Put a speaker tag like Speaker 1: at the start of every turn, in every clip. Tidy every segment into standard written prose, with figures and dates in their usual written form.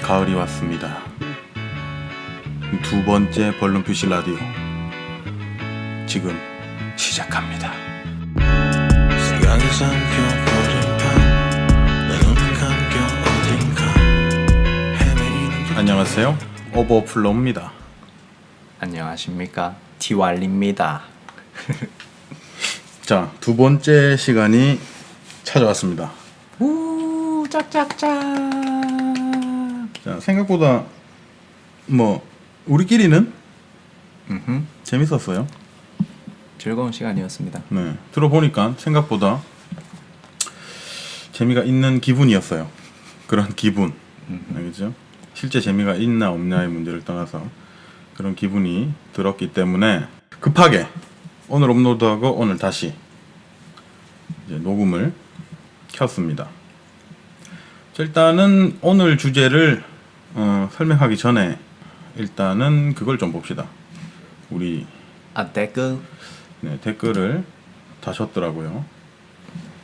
Speaker 1: 가을이 왔습니다. 두 번째 벌룬피쉬 라디오 지금 시작합니다.
Speaker 2: 시간이 삼켜버린 밤내 눈은 감겨 어딘가 헤매이는
Speaker 1: 안녕하세요, 오버플로우입니다.
Speaker 3: 안녕하십니까, 디왈리입니다.
Speaker 1: 자, 두 번째 시간이 찾아왔습니다.
Speaker 3: 우 짝짝짝.
Speaker 1: 자, 생각보다 뭐 우리끼리는 재밌었어요.
Speaker 3: 즐거운 시간이었습니다.
Speaker 1: 네, 들어보니까 생각보다 재미가 있는 기분이었어요. 그런 기분, 알겠죠? 실제 재미가 있나 없냐의 문제를 떠나서 그런 기분이 들었기 때문에 급하게 오늘 업로드하고 오늘 다시 이제 녹음을 켰습니다. 자, 일단은 오늘 주제를 설명하기 전에 일단은 그걸 좀 봅시다. 우리
Speaker 3: 댓글.
Speaker 1: 네, 댓글을 다셨더라고요.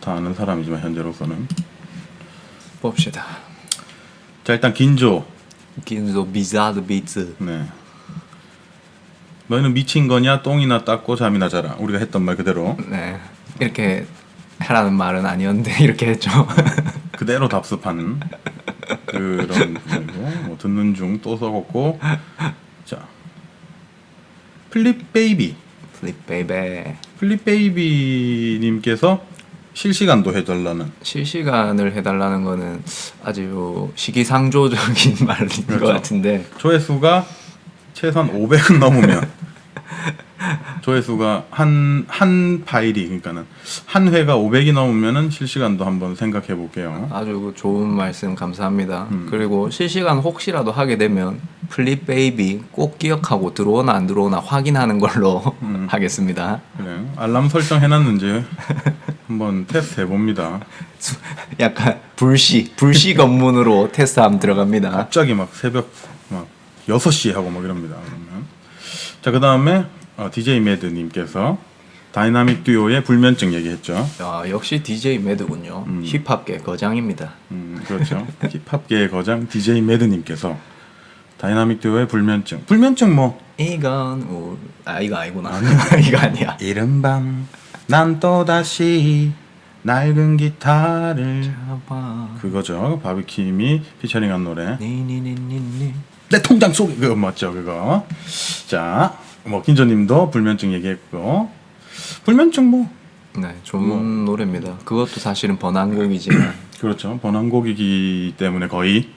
Speaker 1: 다 아는 사람이지만 현재로서는.
Speaker 3: 봅시다.
Speaker 1: 자, 일단 긴조.
Speaker 3: 긴조 비자드 비츠.
Speaker 1: 네. 너희는 미친 거냐? 똥이나 닦고 잠이나 자라. 우리가 했던 말 그대로
Speaker 3: 네, 이렇게 하라는 말은 아니었는데 이렇게 했죠.
Speaker 1: 그대로 답습하는 그런 부분이고, 뭐 듣는 중 또 써갖고. 자, 플립 베이비.
Speaker 3: 플립 베이베.
Speaker 1: 플립 베이비님께서 실시간도 해달라는.
Speaker 3: 실시간을 해달라는 거는 아주 시기상조적인 말인
Speaker 1: 그렇죠.
Speaker 3: 것 같은데,
Speaker 1: 조회수가 최소한 500은 넘으면 조회수가 한 파일이, 그러니까는 한 회가 500이 넘으면은 실시간도 한번 생각해 볼게요.
Speaker 3: 아주 좋은 말씀 감사합니다. 그리고 실시간 혹시라도 하게 되면 플립 베이비 꼭 기억하고 들어오나 안 들어오나 확인하는 걸로 하겠습니다.
Speaker 1: 그래, 알람 설정 해놨는지 한번 테스트 해봅니다.
Speaker 3: 약간 불시 검문으로 테스트하면 들어갑니다.
Speaker 1: 갑자기 막 새벽 막 6시 하고 막 이럽니다. 그러면 자, 그 다음에 DJ 매드님께서 다이나믹 듀오의 불면증 얘기했죠.
Speaker 3: 야, 역시 DJ 매드군요. 힙합계 거장입니다.
Speaker 1: 그렇죠. 힙합계의 거장 DJ 매드님께서 다이나믹 듀오의 불면증 뭐
Speaker 3: 이건 이거 아니구나. 이거 아니야.
Speaker 1: 이른 밤 난 또다시 낡은 기타를
Speaker 3: 잡아.
Speaker 1: 그거죠. 바비킴이 피처링한 노래.
Speaker 3: 니니니니니.
Speaker 1: 내 통장 속에 그거 맞죠, 그거. 자, 뭐 긴조님도 불면증 얘기했고, 불면증 뭐
Speaker 3: 네, 좋은 노래입니다. 그것도 사실은 번안곡이지만
Speaker 1: 그렇죠. 번안곡이기 때문에 거의.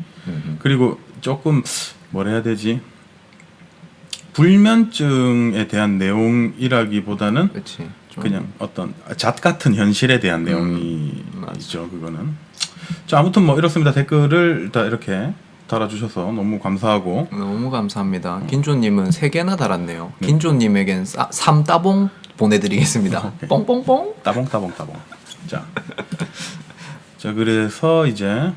Speaker 1: 그리고 조금 뭐라 해야 되지? 불면증에 대한 내용이라기보다는
Speaker 3: 그렇지.
Speaker 1: 그냥 어떤 잣 같은 현실에 대한 내용이 있죠. 그거는. 자, 아무튼 뭐 이렇습니다. 댓글을 다 이렇게 달아주셔서 너무 감사하고.
Speaker 3: 너무 감사합니다. 긴조님은 3개나 달았네요. 긴조님에겐 3따봉 보내드리겠습니다. 뽕뽕뽕.
Speaker 1: 따봉. 자, 그래서 이제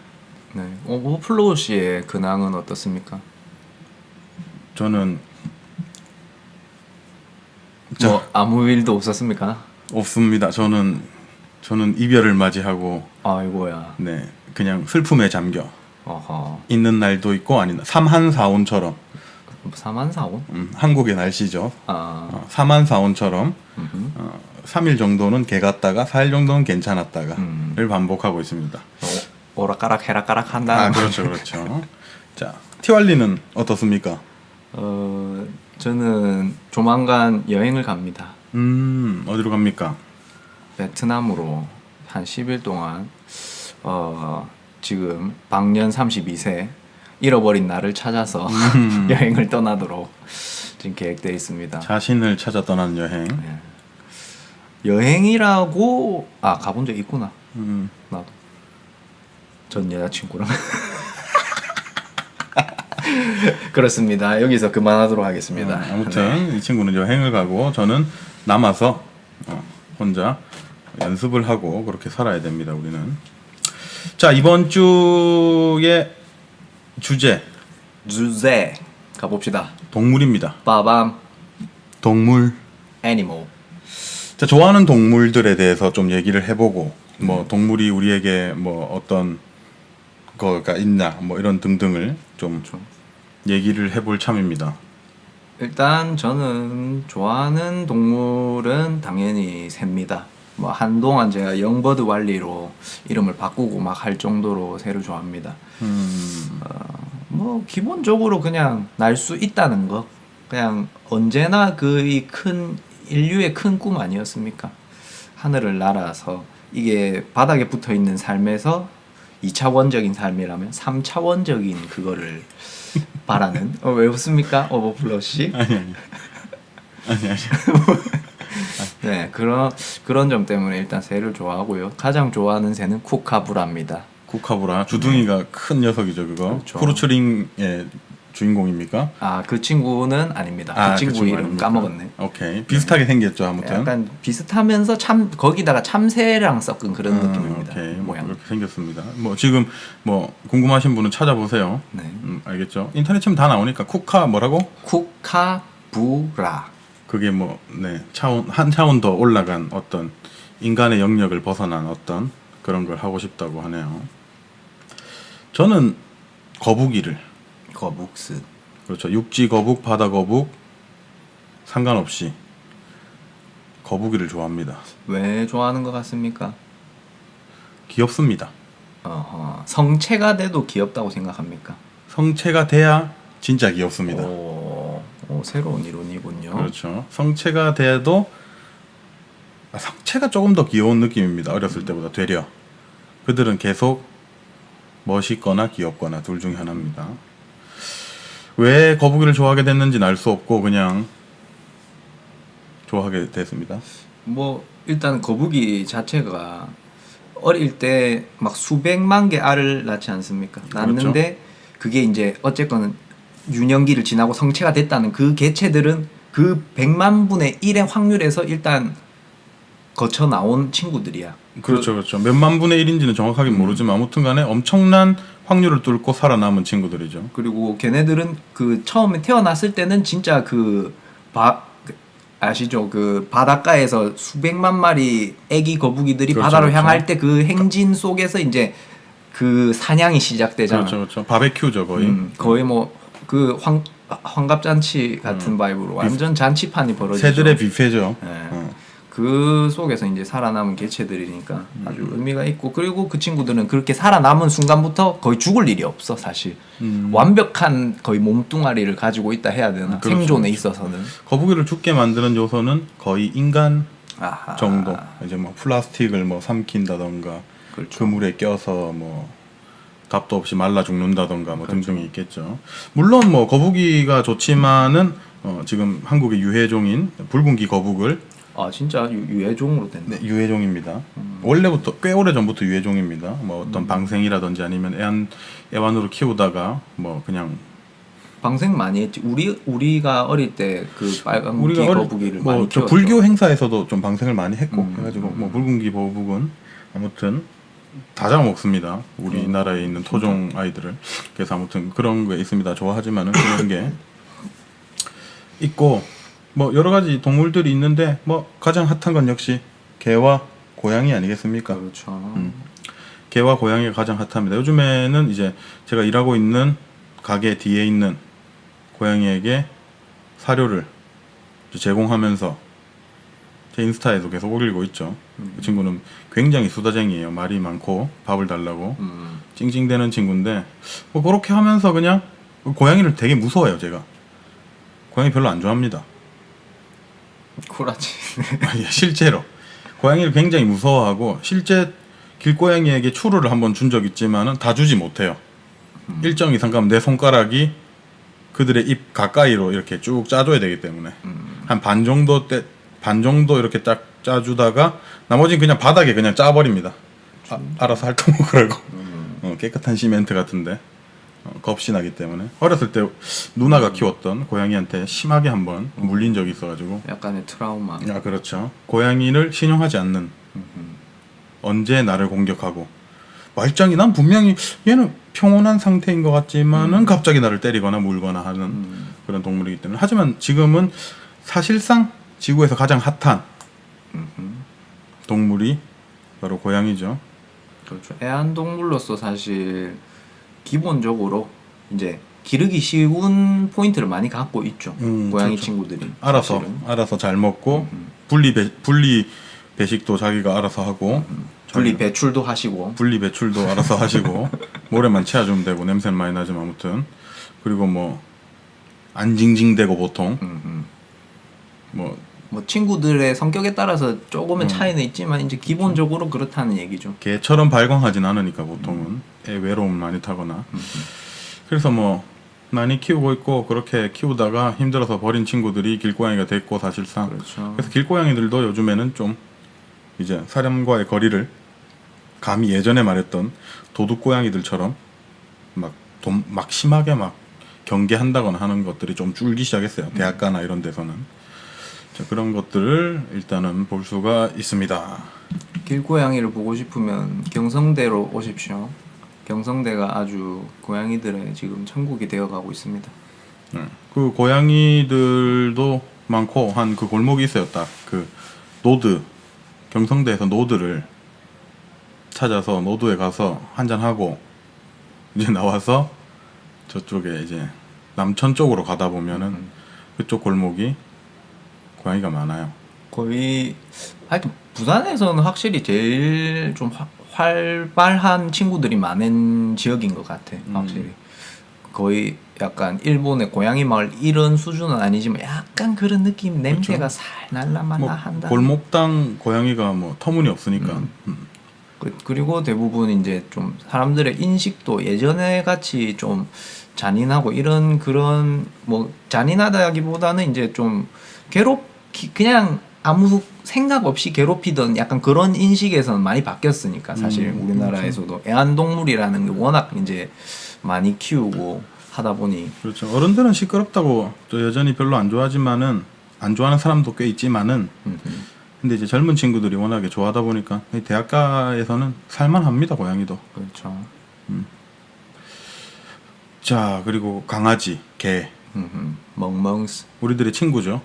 Speaker 3: 네, 오버플로우 씨의 근황은 어떻습니까?
Speaker 1: 저는
Speaker 3: 뭐 아무 일도 없었습니까?
Speaker 1: 없습니다. 저는 이별을 맞이하고,
Speaker 3: 아이고야.
Speaker 1: 네, 그냥 슬픔에 잠겨
Speaker 3: 어허.
Speaker 1: 있는 날도 있고 아닌 삼한사온처럼.
Speaker 3: 사만사온?
Speaker 1: 한국의 날씨죠.
Speaker 3: 아.
Speaker 1: 삼한사온처럼 3일 정도는 개 같다가 4일 정도는 괜찮았다가를 반복하고 있습니다.
Speaker 3: 오락가락 해락가락 한다.
Speaker 1: 그렇죠. 자, 티왈리는 어떻습니까?
Speaker 3: 저는 조만간 여행을 갑니다.
Speaker 1: 어디로 갑니까?
Speaker 3: 베트남으로 한 10일 동안 지금 방년 32세 잃어버린 나를 찾아서 여행을 떠나도록 지금 계획되어 있습니다.
Speaker 1: 자신을 찾아 떠나는 여행.
Speaker 3: 네. 여행이라고 가본 적 있구나. 나도 전 여자친구랑. 그렇습니다. 여기서 그만하도록 하겠습니다.
Speaker 1: 아무튼 이 친구는 여행을 가고 저는 남아서 혼자 연습을 하고 그렇게 살아야 됩니다. 우리는. 자, 이번 주의 주제
Speaker 3: 가봅시다.
Speaker 1: 동물입니다.
Speaker 3: 빠밤.
Speaker 1: 동물.
Speaker 3: 애니멀.
Speaker 1: 자, 좋아하는 동물들에 대해서 좀 얘기를 해보고, 뭐 동물이 우리에게 뭐 어떤 거가 있냐 뭐 이런 등등을 좀
Speaker 3: 그렇죠.
Speaker 1: 얘기를 해볼 참입니다.
Speaker 3: 일단 저는 좋아하는 동물은 당연히 새입니다. 뭐 한동안 제가 영버드 왈리로 이름을 바꾸고 막 할 정도로 새를 좋아합니다. 뭐 기본적으로 그냥 날 수 있다는 거, 그냥 언제나 그 이 큰 인류의 큰 꿈 아니었습니까? 하늘을 날아서 이게 바닥에 붙어 있는 삶에서 2차원적인 삶이라면 3차원적인 그거를 바라는. 왜 웃습니까, 오버플러 씨?
Speaker 1: 아니.
Speaker 3: 네, 그런 점 때문에 일단 새를 좋아하고요. 가장 좋아하는 새는 쿠카부라입니다.
Speaker 1: 쿠카부라 주둥이가 큰 녀석이죠 그거.
Speaker 3: 그렇죠.
Speaker 1: 후르츠링의 주인공입니까?
Speaker 3: 아, 그 친구는 아닙니다.
Speaker 1: 아,
Speaker 3: 그 친구
Speaker 1: 친구
Speaker 3: 이름
Speaker 1: 아닙니까?
Speaker 3: 까먹었네.
Speaker 1: 오케이 비슷하게 생겼죠 아무튼.
Speaker 3: 약간 비슷하면서 참 거기다가 참새랑 섞은 그런 느낌입니다.
Speaker 1: 오케이 뭐
Speaker 3: 모양.
Speaker 1: 그렇게 생겼습니다. 뭐 지금 뭐 궁금하신 분은 찾아보세요.
Speaker 3: 네.
Speaker 1: 알겠죠? 인터넷 치면 다 나오니까 쿠카 뭐라고?
Speaker 3: 쿠카부라.
Speaker 1: 그게 뭐 네 차원 한 차원 더 올라간 어떤 인간의 영역을 벗어난 어떤 그런 걸 하고 싶다고 하네요. 저는 거북이를
Speaker 3: 거북스.
Speaker 1: 그렇죠 육지 거북 바다 거북 상관없이 거북이를 좋아합니다.
Speaker 3: 왜 좋아하는 것 같습니까?
Speaker 1: 귀엽습니다.
Speaker 3: 성체가 돼도 귀엽다고 생각합니까?
Speaker 1: 성체가 돼야 진짜 귀엽습니다.
Speaker 3: 새로운 이론이군요.
Speaker 1: 그렇죠. 성체가 돼도 성체가 조금 더 귀여운 느낌입니다. 어렸을 때보다 되려. 그들은 계속 멋있거나 귀엽거나 둘 중에 하나입니다. 왜 거북이를 좋아하게 됐는지는 알 수 없고 그냥 좋아하게 됐습니다.
Speaker 3: 뭐 일단 거북이 자체가 어릴 때 막 수백만 개 알을 낳지 않습니까? 낳는데 그게 이제 어쨌건 유년기를 지나고 성체가 됐다는 그 개체들은 그 100만 분의 1의 확률에서 일단 거쳐 나온 친구들이야.
Speaker 1: 그렇죠, 그렇죠. 몇만 분의 1인지는 정확하게 모르지만 아무튼간에 엄청난 확률을 뚫고 살아남은 친구들이죠.
Speaker 3: 그리고 걔네들은 그 처음에 태어났을 때는 진짜 아시죠? 그 바닷가에서 수백만 마리 애기 거북이들이
Speaker 1: 그렇죠,
Speaker 3: 바다로
Speaker 1: 그렇죠.
Speaker 3: 향할 때 그 행진 속에서 이제 그 사냥이 시작되잖아.
Speaker 1: 그렇죠, 그렇죠. 바베큐죠 거의.
Speaker 3: 거의 뭐 그 환갑잔치 같은 바이브로 완전 잔치판이 벌어지죠.
Speaker 1: 새들의 뷔페죠.
Speaker 3: 네. 그 속에서 이제 살아남은 개체들이니까 아주 의미가 있고, 그리고 그 친구들은 그렇게 살아남은 순간부터 거의 죽을 일이 없어 사실. 완벽한 거의 몸뚱아리를 가지고 있다 해야 되나?
Speaker 1: 그렇죠.
Speaker 3: 생존에 있어서는.
Speaker 1: 거북이를 죽게 만드는 요소는 거의 인간
Speaker 3: 아하.
Speaker 1: 정도. 이제 뭐 플라스틱을 뭐 삼킨다던가
Speaker 3: 그렇죠.
Speaker 1: 그물에 껴서 뭐 답도 없이 말라 죽는다던가 뭐
Speaker 3: 그렇죠.
Speaker 1: 등등이 있겠죠. 물론 뭐 거북이가 좋지만은 지금 한국의 유해종인 붉은기 거북을
Speaker 3: 아 진짜 유해종으로 됐네.
Speaker 1: 네, 유해종입니다. 원래부터 꽤 오래 전부터 유해종입니다. 뭐 어떤 방생이라든지 아니면 애완으로 키우다가 뭐 그냥
Speaker 3: 방생 많이 했지. 우리가 어릴 때 그 빨간 기 거북이를
Speaker 1: 뭐
Speaker 3: 많이
Speaker 1: 저
Speaker 3: 키웠죠.
Speaker 1: 불교 행사에서도 좀 방생을 많이 했고 해가지고 뭐 붉은기 거북은 아무튼 다 잡아먹습니다. 우리나라에 있는 토종 아이들을. 그래서 아무튼 그런 게 있습니다. 좋아하지만은 그런 게 있고 뭐 여러 가지 동물들이 있는데 뭐 가장 핫한 건 역시 개와 고양이 아니겠습니까?
Speaker 3: 그렇죠.
Speaker 1: 개와 고양이가 가장 핫합니다. 요즘에는 이제 제가 일하고 있는 가게 뒤에 있는 고양이에게 사료를 제공하면서 제 인스타에도 계속 올리고 있죠. 그 친구는 굉장히 수다쟁이에요. 말이 많고 밥을 달라고 찡찡대는 친구인데 뭐 그렇게 하면서 그냥 고양이를 되게 무서워해요. 제가 고양이 별로 안 좋아합니다.
Speaker 3: 쿨하지.
Speaker 1: 실제로 고양이를 굉장히 무서워하고 실제 길고양이에게 추루를 한번 준 적 있지만은 다 주지 못해요. 일정 이상 가면 내 손가락이 그들의 입 가까이로 이렇게 쭉 짜줘야 되기 때문에 한 반 정도 이렇게 딱 짜주다가 나머지는 그냥 바닥에 그냥 짜버립니다. 알아서 핥아먹으라고. 깨끗한 시멘트 같은데 겁이 나기 때문에 어렸을 때 누나가 키웠던 고양이한테 심하게 한번 물린 적이 있어가지고
Speaker 3: 약간의 트라우마.
Speaker 1: 아 그렇죠. 고양이를 신용하지 않는 언제 나를 공격하고 말짱이 난 분명히 얘는 평온한 상태인 것 같지만은 갑자기 나를 때리거나 물거나 하는 그런 동물이기 때문에 하지만 지금은 사실상 지구에서 가장 핫한 동물이 바로 고양이죠.
Speaker 3: 그렇죠. 애완동물로서 사실 기본적으로 이제 기르기 쉬운 포인트를 많이 갖고 있죠. 고양이
Speaker 1: 그렇죠.
Speaker 3: 친구들이
Speaker 1: 알아서
Speaker 3: 사실은.
Speaker 1: 잘 먹고 분리 배식도 자기가 알아서 하고
Speaker 3: 분리 배출도 하시고
Speaker 1: 분리 배출도 알아서 하시고 모래만 채워주면 되고 냄새는 많이 나지만 아무튼 그리고 뭐 안 징징대고 보통 뭐
Speaker 3: 뭐 친구들의 성격에 따라서 조금은 차이는 있지만 이제 기본적으로 그렇다는 얘기죠.
Speaker 1: 개처럼 발광하진 않으니까 보통은 애 외로움 많이 타거나 그래서 뭐 많이 키우고 있고 그렇게 키우다가 힘들어서 버린 친구들이 길고양이가 됐고 사실상
Speaker 3: 그렇죠.
Speaker 1: 그래서 길고양이들도 요즘에는 좀 이제 사람과의 거리를 감히 예전에 말했던 도둑고양이들처럼 막 심하게 막 경계한다거나 하는 것들이 좀 줄기 시작했어요. 대학가나 이런 데서는. 자, 그런 것들을 일단은 볼 수가 있습니다.
Speaker 3: 길고양이를 보고 싶으면 경성대로 오십시오. 경성대가 아주 고양이들의 지금 천국이 되어가고 있습니다.
Speaker 1: 그 고양이들도 많고 한 그 골목이 있어요. 딱 그 노드 경성대에서 노드를 찾아서 노드에 가서 한잔 하고 이제 나와서 저쪽에 이제 남천 쪽으로 가다 보면은 그쪽 골목이 고양이가 많아요.
Speaker 3: 거의 하여튼 부산에서는 확실히 제일 좀 활발한 친구들이 많은 지역인 것 같아. 확실히 거의 약간 일본의 고양이 마을 이런 수준은 아니지만 약간 그런 느낌 냄새가 살 날라만
Speaker 1: 뭐
Speaker 3: 한다.
Speaker 1: 골목당 고양이가 뭐 터무니 없으니까.
Speaker 3: 그리고 대부분 이제 좀 사람들의 인식도 예전에 같이 좀 잔인하고 이런 그런 뭐 잔인하다기보다는 이제 좀 그냥 아무 생각 없이 괴롭히던 약간 그런 인식에서는 많이 바뀌었으니까 사실 우리나라에서도 애완동물이라는 게 워낙 이제 많이 키우고 하다 보니
Speaker 1: 그렇죠. 어른들은 시끄럽다고 또 여전히 별로 안 좋아하지만은 안 좋아하는 사람도 꽤 있지만은 근데 이제 젊은 친구들이 워낙에 좋아하다 보니까 대학가에서는 살만합니다. 고양이도.
Speaker 3: 그렇죠.
Speaker 1: 자 그리고 강아지, 개
Speaker 3: 멍멍스
Speaker 1: 우리들의 친구죠.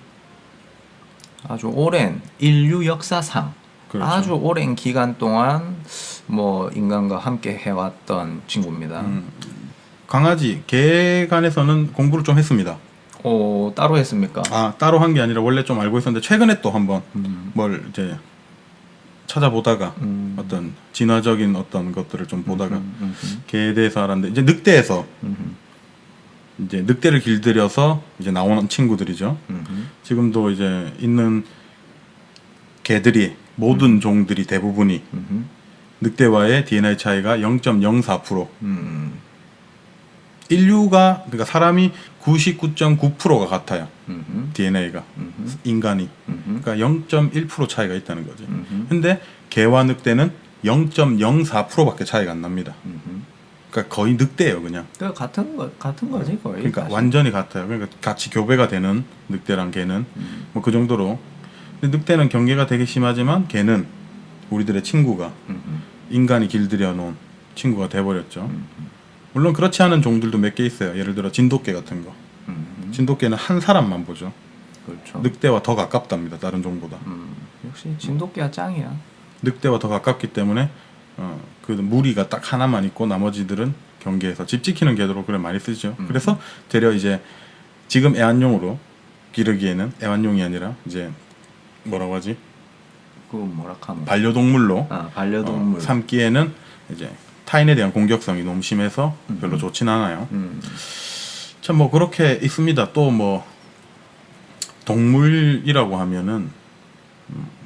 Speaker 3: 아주 오랜 인류 역사상
Speaker 1: 그렇죠.
Speaker 3: 아주 오랜 기간 동안 뭐 인간과 함께 해왔던 친구입니다.
Speaker 1: 강아지, 개 간에서는 공부를 좀 했습니다.
Speaker 3: 따로 했습니까?
Speaker 1: 아 따로 한 게 아니라 원래 좀 알고 있었는데 최근에 또 한번 뭘 이제 찾아보다가 어떤 진화적인 어떤 것들을 좀 보다가 개에 대해서 알았는데 이제 늑대에서 이제 늑대를 길들여서 이제 나오는 친구들이죠. 지금도 이제 있는 개들이 모든 종들이 대부분이 늑대와의 DNA 차이가 0.04%. 인류가 그러니까 사람이 99.9%가 같아요. DNA가 인간이 그러니까 0.1% 차이가 있다는 거지. 근데 개와 늑대는 0.04%밖에 차이가 안 납니다. 그러니까 거의 늑대예요, 그냥.
Speaker 3: 그 같은 거지 거의.
Speaker 1: 그러니까
Speaker 3: 사실.
Speaker 1: 완전히 같아요. 그러니까 같이 교배가 되는 늑대랑 개는 뭐 그 정도로. 근데 늑대는 경계가 되게 심하지만 개는 우리들의 친구가 인간이 길들여 놓은 친구가 돼버렸죠. 물론 그렇지 않은 종들도 몇 개 있어요. 예를 들어 진돗개 같은 거. 진돗개는 한 사람만 보죠.
Speaker 3: 그렇죠.
Speaker 1: 늑대와 더 가깝답니다. 다른 종보다.
Speaker 3: 역시 진돗개가 짱이야.
Speaker 1: 늑대와 더 가깝기 때문에 그 무리가 딱 하나만 있고 나머지들은 경계에서 집 지키는 개도로 그래 많이 쓰죠. 그래서 되려 이제 지금 애완용으로 기르기에는 애완용이 아니라 이제 뭐라고 하지?
Speaker 3: 그 뭐라 카노?
Speaker 1: 반려동물로
Speaker 3: 반려동물.
Speaker 1: 삼기에는 이제 타인에 대한 공격성이 너무 심해서 별로 좋진 않아요. 참 뭐 그렇게 있습니다. 또 뭐 동물이라고 하면은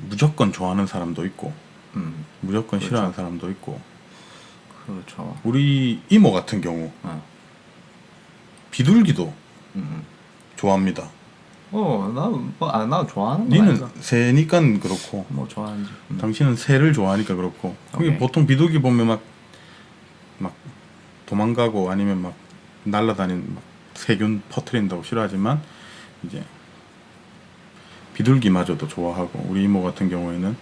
Speaker 1: 무조건 좋아하는 사람도 있고 무조건
Speaker 3: 그렇죠.
Speaker 1: 싫어하는 사람도 있고
Speaker 3: 그렇죠.
Speaker 1: 우리 이모 같은 경우 비둘기도 좋아합니다.
Speaker 3: 나 좋아하는 거
Speaker 1: 니는
Speaker 3: 아닌가?
Speaker 1: 새니까 그렇고
Speaker 3: 뭐 좋아하는지.
Speaker 1: 당신은 새를 좋아하니까 그렇고 그게
Speaker 3: 오케이.
Speaker 1: 보통 비둘기 보면 막 도망가고 아니면 막 날아다니는 막 세균 퍼뜨린다고 싫어하지만 이제 비둘기마저도 좋아하고 우리 이모 같은 경우에는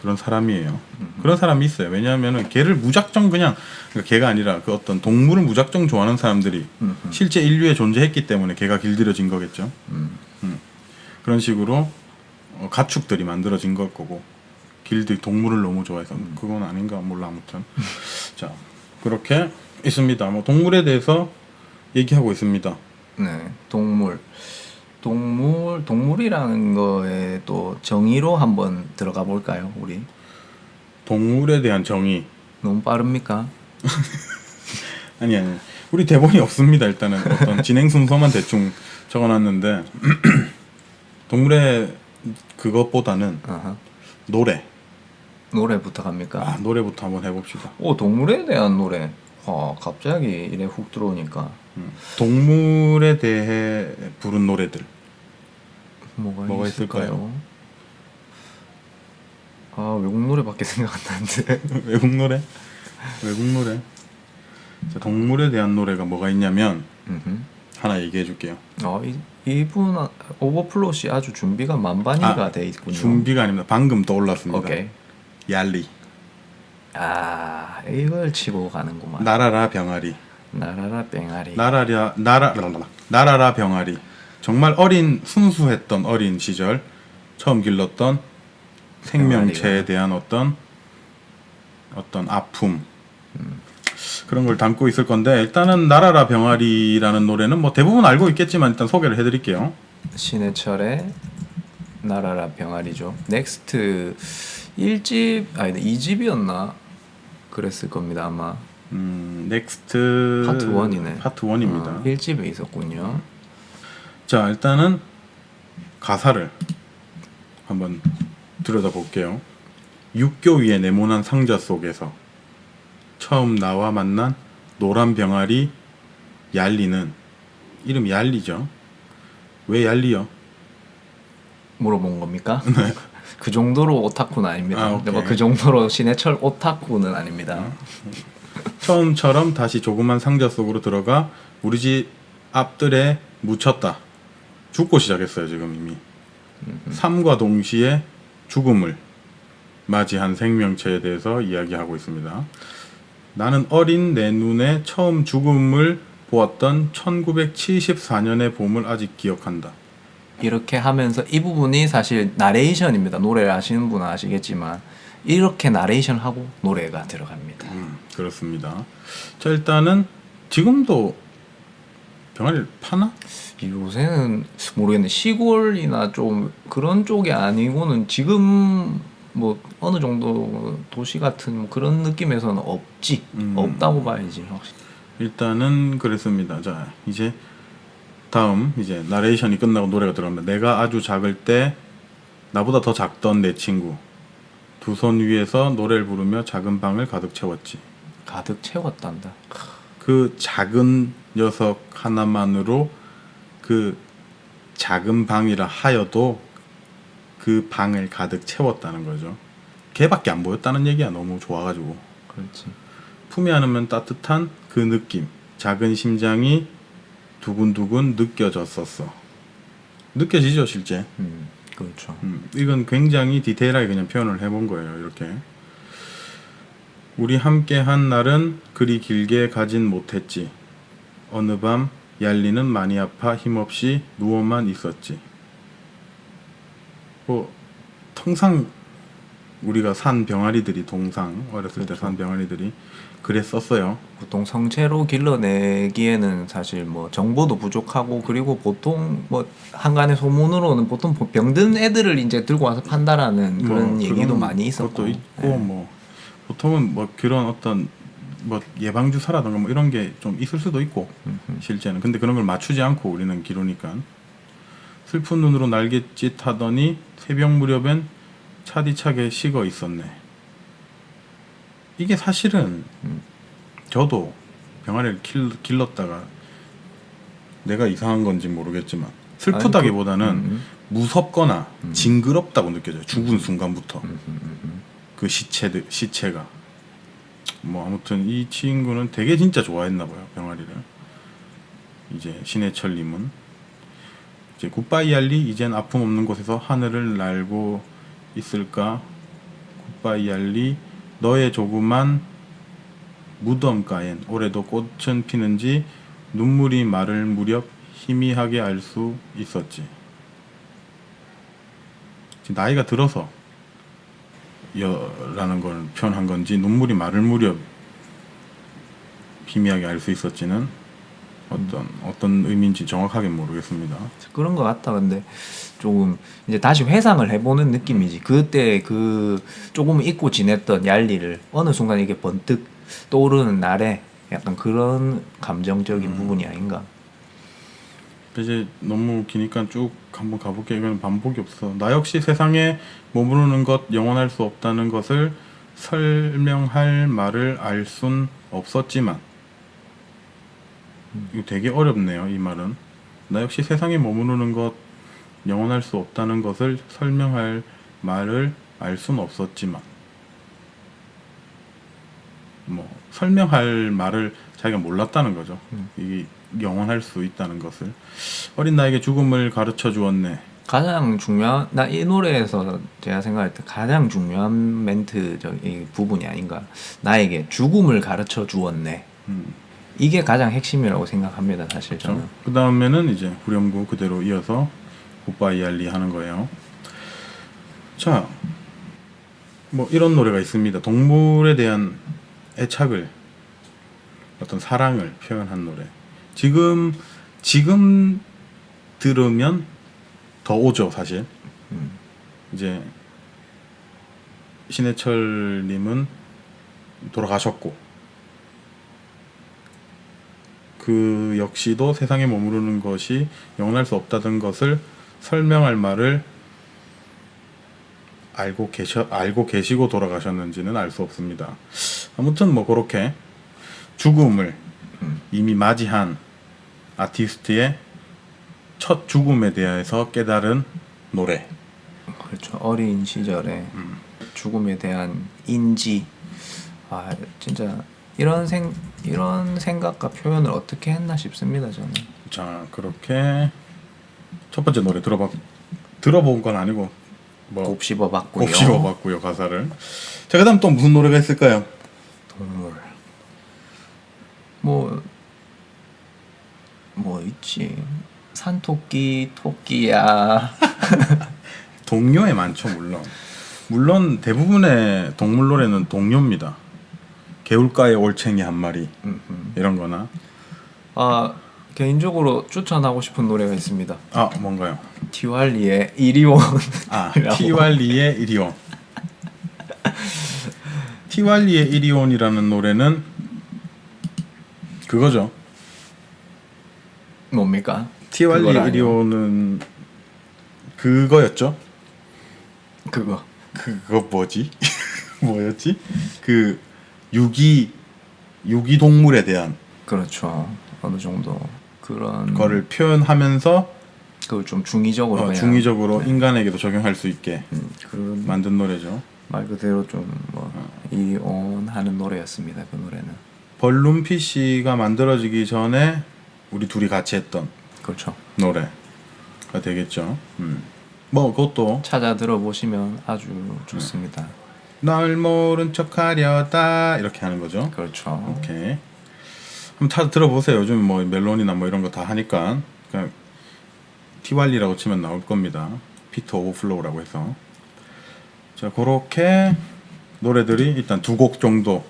Speaker 1: 그런 사람이에요. 그런 사람이 있어요. 왜냐하면은 개를 무작정 그러니까 개가 아니라 그 어떤 동물을 무작정 좋아하는 사람들이 실제 인류에 존재했기 때문에 개가 길들여진 거겠죠. 그런 식으로 가축들이 만들어진 걸 거고 동물을 너무 좋아해서 그건 아닌가 몰라 아무튼 자 그렇게 있습니다. 뭐 동물에 대해서 얘기하고 있습니다.
Speaker 3: 네, 동물이라는 거에 또 정의로 한번 들어가 볼까요, 우리?
Speaker 1: 동물에 대한 정의.
Speaker 3: 너무 빠릅니까?
Speaker 1: 아니. 우리 대본이 없습니다. 일단은 어떤 진행 순서만 대충 적어놨는데 동물의 그것보다는
Speaker 3: 아하.
Speaker 1: 노래부터
Speaker 3: 갑니까?
Speaker 1: 노래부터 한번 해봅시다.
Speaker 3: 오, 동물에 대한 노래. 갑자기 이래 훅 들어오니까
Speaker 1: 동물에 대해 부른 노래들.
Speaker 3: 뭐가
Speaker 1: 있을까요?
Speaker 3: 외국 노래밖에 생각 안 나는데.
Speaker 1: 외국 노래? 자, 동물에 대한 노래가 뭐가 있냐면 하나 얘기해 줄게요.
Speaker 3: 이분 오버플롯이 아주 준비가 만반이가 돼 있군요.
Speaker 1: 준비가 아닙니다. 방금 떠올랐습니다.
Speaker 3: 오케이.
Speaker 1: 얄리.
Speaker 3: 이걸 치고 가는구만.
Speaker 1: 나라라 병아리.
Speaker 3: 나라라 뺑아리.
Speaker 1: 나라라 병아리. 정말 순수했던 어린 시절 처음 길렀던 생명체에 대한 어떤 아픔 그런 걸 담고 있을 건데, 일단은 나라라 병아리라는 노래는 뭐 대부분 알고 있겠지만 일단 소개를 해드릴게요.
Speaker 3: 신해철의 나라라 병아리죠. 넥스트 1집 아니 2집이었나 그랬을 겁니다 아마.
Speaker 1: 넥스트
Speaker 3: 파트 1이네.
Speaker 1: 파트 1입니다.
Speaker 3: 1집에 있었군요.
Speaker 1: 자, 일단은 가사를 한번 들여다볼게요. 육교 위에 네모난 상자 속에서 처음 나와 만난 노란 병아리 얄리는, 이름이 얄리죠. 왜 얄리요?
Speaker 3: 물어본 겁니까? 그 정도로 오타쿠는 아닙니다.
Speaker 1: 오케이.
Speaker 3: 그 정도로 신해철 오타쿠는 아닙니다.
Speaker 1: 처음처럼 다시 조그만 상자 속으로 들어가 우리 집 앞들에 묻혔다. 죽고 시작했어요 지금 이미. 삶과 동시에 죽음을 맞이한 생명체에 대해서 이야기하고 있습니다. 나는 어린 내 눈에 처음 죽음을 보았던 1974년의 봄을 아직 기억한다.
Speaker 3: 이렇게 하면서 이 부분이 사실 나레이션입니다. 노래를 아시는 분은 아시겠지만 이렇게 나레이션하고 노래가 들어갑니다.
Speaker 1: 그렇습니다. 자, 일단은 지금도 병아리를 파나?
Speaker 3: 요새는 모르겠네. 시골이나 좀 그런 쪽이 아니고는 지금 뭐 어느 정도 도시 같은 뭐 그런 느낌에서는 없다고 봐야지. 확실히.
Speaker 1: 일단은 그랬습니다. 자, 이제 다음 이제 나레이션이 끝나고 노래가 들어갑니다. 내가 아주 작을 때 나보다 더 작던 내 친구 두 손 위에서 노래를 부르며 작은 방을 가득 채웠지.
Speaker 3: 가득 채웠단다.
Speaker 1: 그 작은 녀석 하나만으로 그 작은 방이라 하여도 그 방을 가득 채웠다는 거죠. 걔밖에 안 보였다는 얘기야. 너무 좋아가지고.
Speaker 3: 그렇지.
Speaker 1: 품에 안으면 따뜻한 그 느낌, 작은 심장이 두근두근 느껴졌었어. 느껴지죠 실제.
Speaker 3: 그렇죠.
Speaker 1: 이건 굉장히 디테일하게 그냥 표현을 해본 거예요. 이렇게 우리 함께한 날은 그리 길게 가진 못했지. 어느 밤 얄리는 많이 아파 힘없이 누워만 있었지. 뭐 통상 우리가 산 병아리들이 동상 어렸을 때 산 병아리들이 그랬었어요.
Speaker 3: 보통 성체로 길러내기에는 사실 뭐 정보도 부족하고 그리고 보통 뭐 한간의 소문으로는 보통 병든 애들을 이제 들고 와서 판다라는 그런 얘기도 많이 있었고.
Speaker 1: 것도 있고 뭐 보통은 뭐 그런 어떤 뭐 예방주사라든가 뭐 이런 게 좀 있을 수도 있고 실제는. 근데 그런 걸 맞추지 않고 우리는 기르니까. 슬픈 눈으로 날갯짓 하더니 새벽 무렵엔 차디차게 식어 있었네. 이게 사실은 저도 병아리를 길렀다가 내가 이상한 건지 모르겠지만 슬프다기보다는 무섭거나 징그럽다고 느껴져요. 죽은 순간부터. 그 시체가. 뭐 아무튼 이 친구는 되게 진짜 좋아했나 봐요. 병아리를. 이제 신해철님은 이제 굿바이 얄리 이젠 아픔 없는 곳에서 하늘을 날고 있을까. 굿바이 얄리 너의 조그만 무덤가엔 올해도 꽃은 피는지 눈물이 마를 무렵 희미하게 알 수 있었지. 나이가 들어서 라는 걸 표현한 건지 눈물이 마를 무렵 희미하게 알 수 있었지는 어떤 의미인지 정확하게 모르겠습니다.
Speaker 3: 그런 것 같다. 근데 조금 이제 다시 회상을 해보는 느낌이지. 그때 그 조금 잊고 지냈던 얄리를 어느 순간 이게 번뜩 떠오르는 날에 약간 그런 감정적인 부분이 아닌가.
Speaker 1: 이제 너무 기니까 쭉 한번 가볼게. 이건 반복이 없어. 나 역시 세상에 머무르는 것, 영원할 수 없다는 것을 설명할 말을 알 순 없었지만, 이거 되게 어렵네요. 이 말은. 나 역시 세상에 머무르는 것, 영원할 수 없다는 것을 설명할 말을 알 순 없었지만, 뭐 설명할 말을 자기가 몰랐다는 거죠. 이게 영원할 수 있다는 것을. 어린 나에게 죽음을 가르쳐 주었네.
Speaker 3: 가장 중요한 나 이 노래에서 제가 생각할 때 가장 중요한 멘트적인 부분이 아닌가. 나에게 죽음을 가르쳐 주었네. 이게 가장 핵심이라고 생각합니다. 사실 저는.
Speaker 1: 그 다음에는 이제 후렴구 그대로 이어서 굿바이 얄리 하는 거예요. 자, 뭐 이런 노래가 있습니다. 동물에 대한 애착을, 어떤 사랑을 표현한 노래. 지금 들으면 더 오죠, 사실. 이제 신해철님은 돌아가셨고, 그 역시도 세상에 머무르는 것이 영원할 수 없다던 것을 설명할 말을 알고 계시고 돌아가셨는지는 알 수 없습니다. 아무튼 뭐 그렇게 죽음을 이미 맞이한 아티스트의 첫 죽음에 대해서 깨달은 노래.
Speaker 3: 그렇죠. 어린 시절에 죽음에 대한 인지. 아 진짜 이런 생각과 표현을 어떻게 했나 싶습니다. 저는.
Speaker 1: 자, 그렇게 첫 번째 노래 들어본 건 아니고 뭐
Speaker 3: 곱씹어봤고요.
Speaker 1: 곱씹어봤고요, 가사를. 자, 그다음 또 무슨 노래가 있을까요?
Speaker 3: 동물. 뭐 있지. 산토끼, 토끼야.
Speaker 1: 동요에 많죠, 물론 대부분의 동물 노래는 동요입니다. 개울가에 올챙이 한 마리 이런 거나.
Speaker 3: 아 개인적으로 추천하고 싶은 노래가 있습니다.
Speaker 1: 아, 뭔가요?
Speaker 3: 티왈리의 이리온.
Speaker 1: 아, 티왈리의 이리온. 티왈리의 이리온이라는 노래는 그거죠.
Speaker 3: 뭡니까?
Speaker 1: 티왈리의 이리온은 그거였죠.
Speaker 3: 그거
Speaker 1: 뭐지? 뭐였지? 그 유기 동물에 대한
Speaker 3: 그렇죠. 어느 정도 그런
Speaker 1: 거를 표현하면서
Speaker 3: 그걸 좀 중의적으로 그냥,
Speaker 1: 중의적으로 인간에게도 적용할 수 있게
Speaker 3: 그런
Speaker 1: 만든 노래죠.
Speaker 3: 말 그대로 좀 뭐 이온하는 노래였습니다. 그 노래는.
Speaker 1: 벌룬 PC가 만들어지기 전에 우리 둘이 같이 했던
Speaker 3: 그렇죠.
Speaker 1: 노래가 되겠죠. 뭐 그것도
Speaker 3: 찾아 들어보시면 아주 좋습니다.
Speaker 1: 널 모른 척하려다 이렇게 하는 거죠.
Speaker 3: 그렇죠.
Speaker 1: 오케이. 한번 찾아 들어보세요. 요즘 뭐 멜론이나 뭐 이런 거 다 하니까 그냥 티왈리라고 치면 나올 겁니다. 피터 오버플로우라고 해서. 자, 그렇게 노래들이 일단 두 곡 정도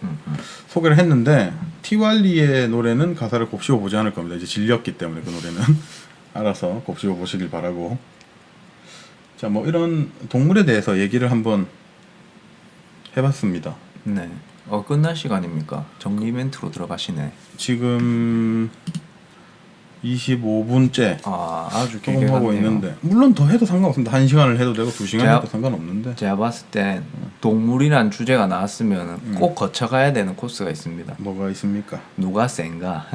Speaker 1: 소개를 했는데 티왈리의 노래는 가사를 곱씹어 보지 않을 겁니다. 이제 질렸기 때문에 그 노래는 알아서 곱씹어 보시길 바라고. 자, 뭐 이런 동물에 대해서 얘기를 한번 해봤습니다.
Speaker 3: 네. 끝날 시간입니까? 정리 멘트로 들어가시네.
Speaker 1: 지금 25분째
Speaker 3: 아주 길게
Speaker 1: 녹음하고
Speaker 3: 갔네요.
Speaker 1: 있는데 물론 더 해도 상관없습니다. 1시간을 해도 되고 2시간
Speaker 3: 제가-
Speaker 1: 해도 상관없는데
Speaker 3: 제가 봤을 땐 동물이란 주제가 나왔으면 꼭 거쳐가야 되는 코스가 있습니다.
Speaker 1: 뭐가 있습니까?
Speaker 3: 누가 센가?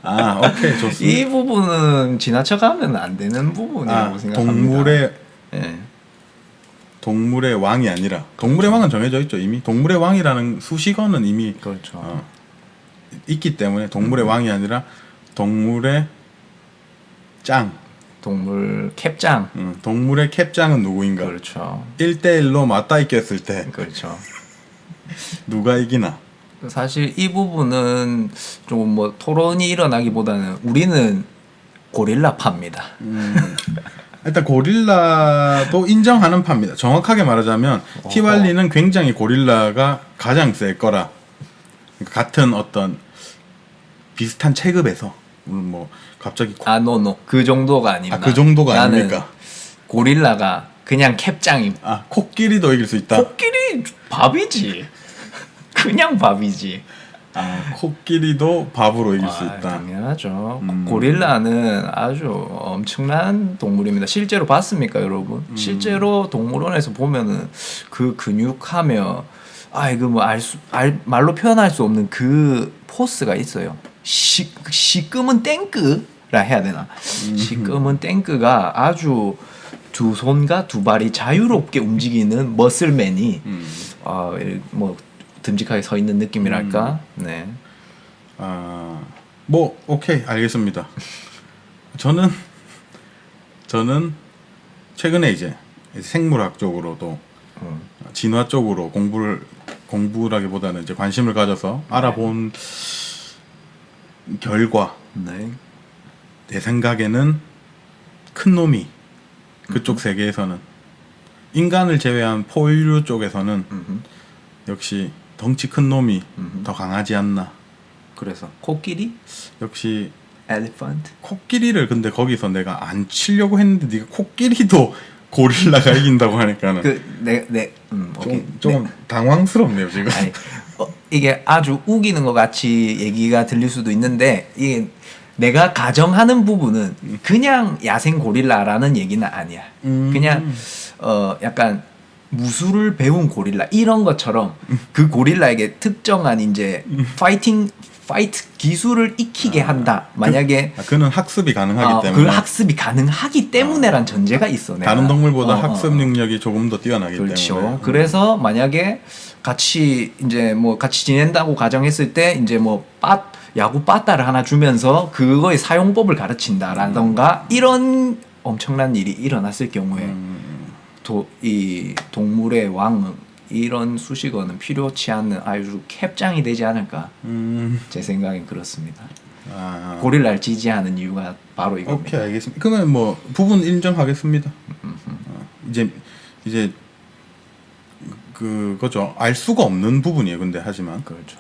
Speaker 1: 아, 오케이, 좋습니다.
Speaker 3: 이 부분은 지나쳐가면 안 되는 부분이라고 생각합니다. 예.
Speaker 1: 동물의 왕이 아니라 동물의 왕은 정해져 있죠. 이미 동물의 왕이라는 수식어는 이미
Speaker 3: 그렇죠.
Speaker 1: 있기 때문에 동물의 왕이 아니라 동물의 짱.
Speaker 3: 동물 캡장.
Speaker 1: 동물의 캡장은 누구인가?
Speaker 3: 그렇죠.
Speaker 1: 1대1로 맞다 이겼을 때
Speaker 3: 그렇죠.
Speaker 1: 누가 이기나?
Speaker 3: 사실 이 부분은 좀 뭐 토론이 일어나기보다는 우리는 고릴라파입니다.
Speaker 1: 일단 고릴라도 인정하는 파입니다. 정확하게 말하자면 티왈리는 굉장히 고릴라가 가장 셀 거라. 그러니까 같은 어떤 비슷한 체급에서 뭐 갑자기
Speaker 3: 아, 노노. 그 정도가 아닙니다.
Speaker 1: 그 정도가
Speaker 3: 나는
Speaker 1: 아닙니까?
Speaker 3: 고릴라가 그냥 캡장임.
Speaker 1: 코끼리도 이길 수 있다.
Speaker 3: 코끼리 밥이지. 그냥 밥이지.
Speaker 1: 코끼리도 밥으로 이길 수 있다.
Speaker 3: 당연하죠. 고릴라는 아주 엄청난 동물입니다. 실제로 봤습니까, 여러분? 실제로 동물원에서 보면은 그 근육하며 이거 뭐 말로 표현할 수 없는 그 포스가 있어요. 시꺼먼 땡크라 해야 되나? 시꺼먼 땡크가 아주 두 손과 두 발이 자유롭게 움직이는 머슬맨이 뭐 듬직하게 서 있는 느낌이랄까. 네.
Speaker 1: 뭐 오케이 알겠습니다. 저는 최근에 이제 생물학 쪽으로도 진화 쪽으로 공부라기보다는 이제 관심을 가져서 알아본 결과
Speaker 3: 네.
Speaker 1: 내 생각에는 큰 놈이 그쪽 세계에서는 인간을 제외한 포유류 쪽에서는 역시 덩치 큰 놈이 더 강하지 않나.
Speaker 3: 그래서 코끼리?
Speaker 1: 역시
Speaker 3: 엘리펀트?
Speaker 1: 코끼리를 근데 거기서 내가 안 치려고 했는데 네가 코끼리도 고릴라가 이긴다고 하니까는 좀 당황스럽네요 지금.
Speaker 3: 아니, 이게 아주 우기는 것 같이 얘기가 들릴 수도 있는데 이게 내가 가정하는 부분은 그냥 야생 고릴라라는 얘기는 아니야. 그냥 약간 무술을 배운 고릴라 이런 것처럼 그 고릴라에게 특정한 이제 파이트 기술을 익히게 한다. 만약에
Speaker 1: 그는 학습이 가능하기 때문에
Speaker 3: 그 학습이 가능하기 때문에란 전제가 있어. 내가.
Speaker 1: 다른 동물보다 학습 능력이 조금 더 뛰어나기
Speaker 3: 그렇죠.
Speaker 1: 때문에.
Speaker 3: 그래서 만약에 같이 지낸다고 가정했을 때 이제 뭐 야구 빠따를 하나 주면서 그거의 사용법을 가르친다라던가 이런 엄청난 일이 일어났을 경우에 이 동물의 왕 이런 수식어는 필요치 않는 아주 캡장이 되지 않을까. 제 생각엔 그렇습니다. 고릴라를 지지하는 이유가 바로 이겁니다.
Speaker 1: 오케이 알겠습니다. 그러면 뭐 부분 인정하겠습니다. 이제 그거죠. 알 수가 없는 부분이에요. 근데 하지만
Speaker 3: 그렇죠.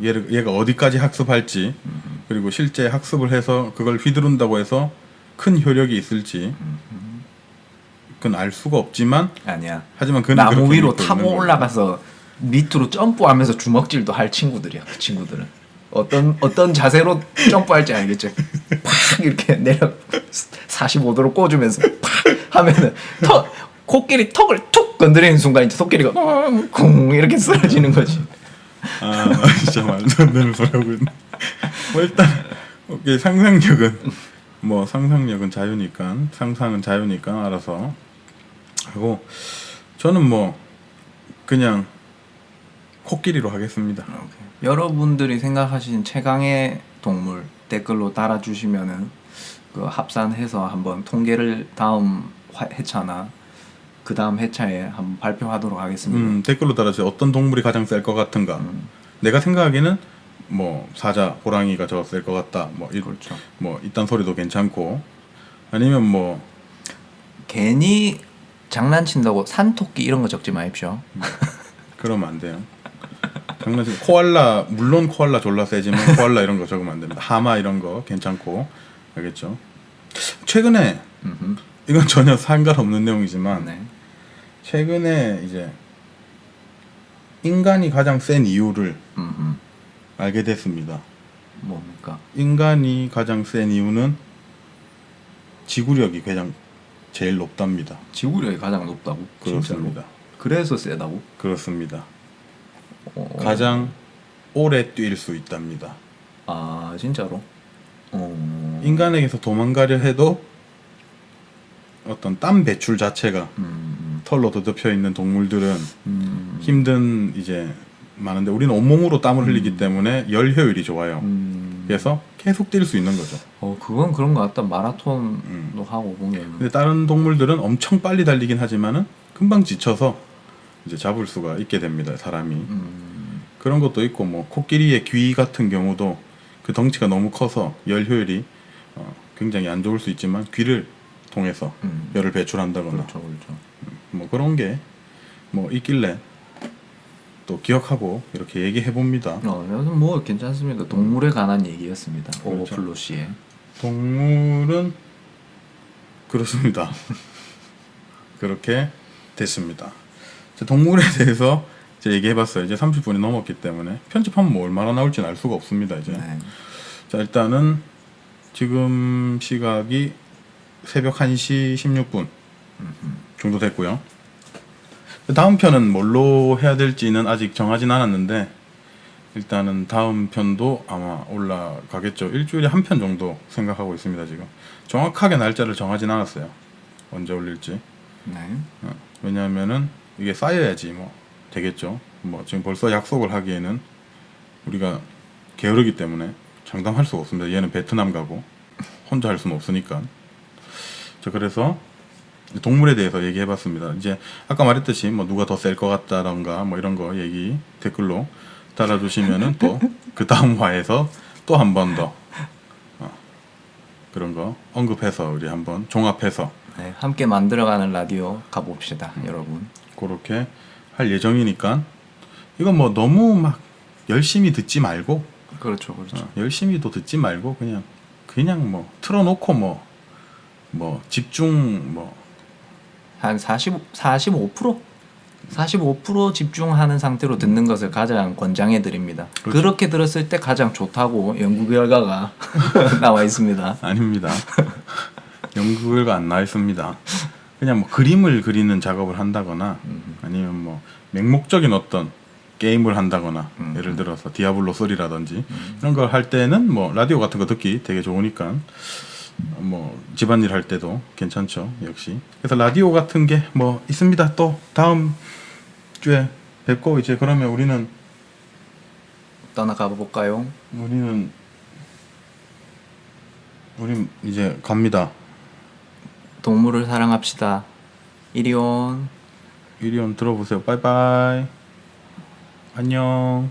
Speaker 1: 얘가 어디까지 학습할지 그리고 실제 학습을 해서 그걸 휘두른다고 해서 큰 효력이 있을지 그건 알 수가 없지만
Speaker 3: 아니야.
Speaker 1: 하지만 그는
Speaker 3: 나무 위로
Speaker 1: 믿고
Speaker 3: 타고
Speaker 1: 있는
Speaker 3: 올라가서 밑으로 점프하면서 주먹질도 할 친구들이야. 그 친구들은 어떤 자세로 점프할지 알겠죠. 팍 이렇게 내려 45도로 꽂으면서 팍 하면은 코끼리 턱을 툭 건드리는 순간 이제 코끼리가 쿵 이렇게 쓰러지는 거지.
Speaker 1: 진짜 말도 안 되는 소리 하고 있네. 뭐 일단 오케이, 상상력은 자유니까 상상은 자유니까 알아서 하고 저는 뭐 그냥 코끼리로 하겠습니다.
Speaker 3: 여러분들이 생각하시는 최강의 동물 댓글로 달아주시면은 그 합산해서 한번 통계를 다음 회차나 그 다음 회차에 한번 발표하도록 하겠습니다.
Speaker 1: 댓글로 달아주세요. 어떤 동물이 가장 셀 것 같은가. 내가 생각하기에는 뭐 사자, 호랑이가 더 셀 것 같다.
Speaker 3: 그렇죠.
Speaker 1: 뭐 이딴 소리도 괜찮고 아니면 뭐
Speaker 3: 괜히 장난친다고 산토끼 이런 거 적지 마십시오.
Speaker 1: 그러면 안 돼요. 장난치 코알라 물론 코알라 졸라 세지만 코알라 이런 거 적으면 안 됩니다. 하마 이런 거 괜찮고 알겠죠? 최근에 이건 전혀 상관없는 내용이지만
Speaker 3: 네.
Speaker 1: 최근에 이제 인간이 가장 센 이유를 알게 됐습니다.
Speaker 3: 뭡니까?
Speaker 1: 인간이 가장 센 이유는 지구력이 제일 높답니다.
Speaker 3: 지구력이 가장 높다고?
Speaker 1: 그렇습니다.
Speaker 3: 진짜로? 그래서 세다고?
Speaker 1: 그렇습니다. 가장 오래 뛸 수 있답니다.
Speaker 3: 아 진짜로?
Speaker 1: 인간에게서 도망가려 해도 어떤 땀 배출 자체가 털로 더덮여 있는 동물들은 힘든 이제 많은데 우리는 온몸으로 땀을 흘리기 때문에 열 효율이 좋아요. 그래서 계속 뛸 수 있는 거죠.
Speaker 3: 그건 그런 것 같다. 마라톤도 하고 보면.
Speaker 1: 근데 다른 동물들은 엄청 빨리 달리긴 하지만은 금방 지쳐서 이제 잡을 수가 있게 됩니다. 사람이. 그런 것도 있고 뭐 코끼리의 귀 같은 경우도 그 덩치가 너무 커서 열 효율이 굉장히 안 좋을 수 있지만 귀를 통해서 열을 배출한다거나
Speaker 3: 그렇죠.
Speaker 1: 뭐 그런 게 뭐 있길래 또 기억하고 이렇게 얘기해 봅니다.
Speaker 3: 여튼 뭐 괜찮습니다. 동물에 관한 얘기였습니다.
Speaker 1: 그렇죠.
Speaker 3: 오버플로 씨의.
Speaker 1: 동물은 그렇습니다. 그렇게 됐습니다. 자, 동물에 대해서 이제 얘기해봤어요. 이제 30분이 넘었기 때문에 편집하면 뭐 얼마나 나올지는 알 수가 없습니다. 이제
Speaker 3: 네.
Speaker 1: 자, 일단은 지금 시각이 새벽 1시 16분 정도 됐고요. 다음 편은 뭘로 해야 될지는 아직 정하진 않았는데 일단은 다음 편도 아마 올라가겠죠. 일주일에 한 편 정도 생각하고 있습니다. 지금 정확하게 날짜를 정하진 않았어요. 언제 올릴지.
Speaker 3: 네.
Speaker 1: 왜냐하면은 이게 쌓여야지 뭐 되겠죠. 뭐 지금 벌써 약속을 하기에는 우리가 게으르기 때문에 장담할 수가 없습니다. 얘는 베트남 가고 혼자 할 수는 없으니까. 자, 그래서 동물에 대해서 얘기해봤습니다. 이제 아까 말했듯이 뭐 누가 더 셀 것 같다던가 뭐 이런 거 얘기 댓글로 달아주시면은 또 그 다음 화에서 또 한 번 더 그런 거 언급해서 우리 한번 종합해서
Speaker 3: 네, 함께 만들어가는 라디오 가봅시다, 여러분.
Speaker 1: 그렇게 할 예정이니까 이건 뭐 너무 막 열심히 듣지 말고
Speaker 3: 그렇죠, 그렇죠.
Speaker 1: 열심히도 듣지 말고 그냥 뭐 틀어놓고 뭐 집중 뭐
Speaker 3: 한 45% 집중하는 상태로 듣는 것을 가장 권장해 드립니다.
Speaker 1: 그렇죠.
Speaker 3: 그렇게 들었을 때 가장 좋다고 연구 결과가 나와 있습니다.
Speaker 1: 아닙니다. 연구 결과 안 나와 있습니다. 그냥 뭐 그림을 그리는 작업을 한다거나 아니면 뭐 맹목적인 어떤 게임을 한다거나 예를 들어서 디아블로 3라든지 이런 걸 할 때는 뭐 라디오 같은 거 듣기 되게 좋으니까 뭐 집안일 할 때도 괜찮죠. 역시. 그래서 라디오 같은 게 뭐 있습니다. 또 다음 주에 뵙고 이제 그러면 우리는
Speaker 3: 떠나가 볼까요?
Speaker 1: 우린 이제 갑니다.
Speaker 3: 동물을 사랑합시다. 이리온.
Speaker 1: 이리온 들어보세요. 빠이빠이. 안녕.